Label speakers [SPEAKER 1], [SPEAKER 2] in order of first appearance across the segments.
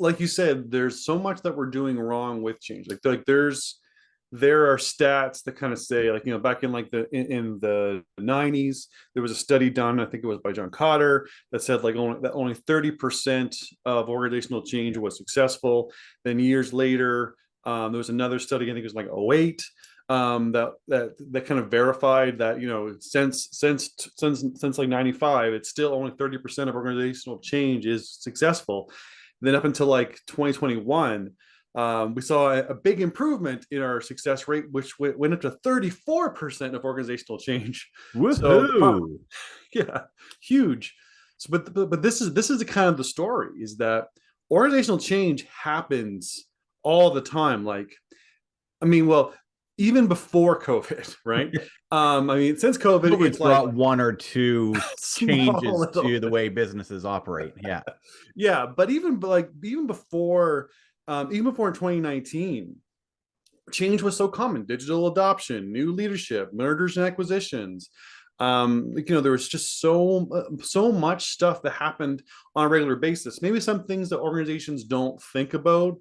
[SPEAKER 1] like you said, there's so much that we're doing wrong with change. There are stats that kind of say, like, back in like in the 90s, there was a study done, I think it was by John Kotter, that said like only 30% of organizational change was successful. Then years later, there was another study, I think it was like '08, that kind of verified that, since like '95, it's still only 30% of organizational change is successful. Then up until like 2021, we saw a big improvement in our success rate, which went up to 34% of organizational change. So,
[SPEAKER 2] Woohoo!
[SPEAKER 1] yeah, huge. So, but this is the kind of the story, is that organizational change happens all the time. Like, I mean, well, even before COVID, right? I mean, since COVID,
[SPEAKER 2] COVID's
[SPEAKER 1] it's like
[SPEAKER 2] brought one or two
[SPEAKER 1] small
[SPEAKER 2] changes
[SPEAKER 1] little
[SPEAKER 2] to the
[SPEAKER 1] thing.
[SPEAKER 2] way businesses operate. Yeah.
[SPEAKER 1] Yeah, but even before in 2019, change was so common: digital adoption, new leadership, mergers and acquisitions. There was just so much stuff that happened on a regular basis. Maybe some things that organizations don't think about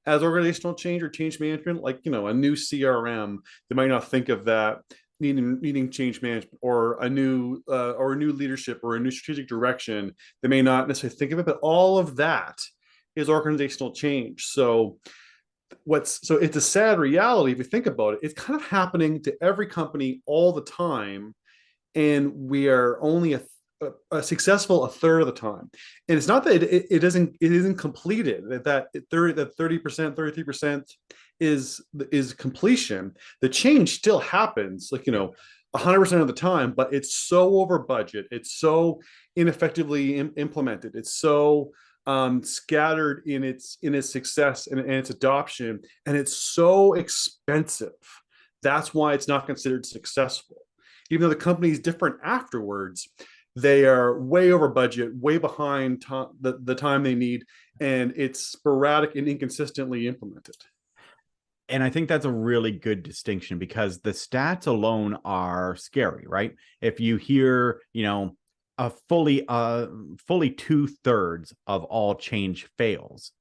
[SPEAKER 1] as organizational change or change management, like, a new CRM. They might not think of that needing change management, or a new leadership, or a new strategic direction. They may not necessarily think of it, but all of that is organizational change. So it's a sad reality if you think about it. It's kind of happening to every company all the time, and we are only a successful a third of the time. And it's not that it isn't completed, that 30%, 33% is completion. The change still happens, like, 100% of the time, but it's so over budget, it's so ineffectively implemented, it's so scattered in its success and its adoption, and it's so expensive. That's why it's not considered successful. Even though the company is different afterwards, they are way over budget, way behind the time they need, and it's sporadic and inconsistently implemented.
[SPEAKER 2] And I think that's a really good distinction, because the stats alone are scary, right? If you hear, a fully 2/3 of all change fails,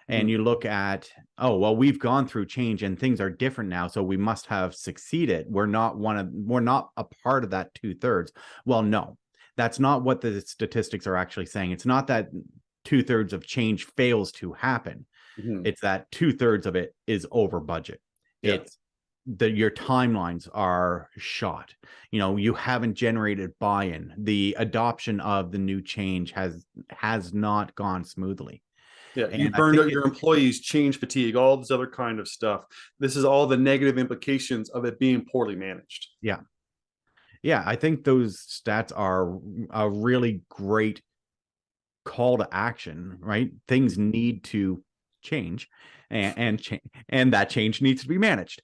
[SPEAKER 2] and
[SPEAKER 1] Mhm.
[SPEAKER 2] you look at, oh, well, we've gone through change and things are different now, so we must have succeeded. We're not a part of that 2/3. Well, no, that's not what the statistics are actually saying. It's not that 2/3 of change fails to happen.
[SPEAKER 1] Mhm.
[SPEAKER 2] It's that 2/3 of it is over budget.
[SPEAKER 1] Yeah.
[SPEAKER 2] It's that your timelines are shot. You haven't generated buy-in. The adoption of the new change has not gone smoothly.
[SPEAKER 1] Yeah, you
[SPEAKER 2] And I
[SPEAKER 1] burned
[SPEAKER 2] think
[SPEAKER 1] out your employees, change fatigue, all this other kind of stuff. This is all the negative implications of it being poorly managed.
[SPEAKER 2] yeah. Yeah, I think those stats are a really great call to action, right? Things need to change, and that change needs to be managed.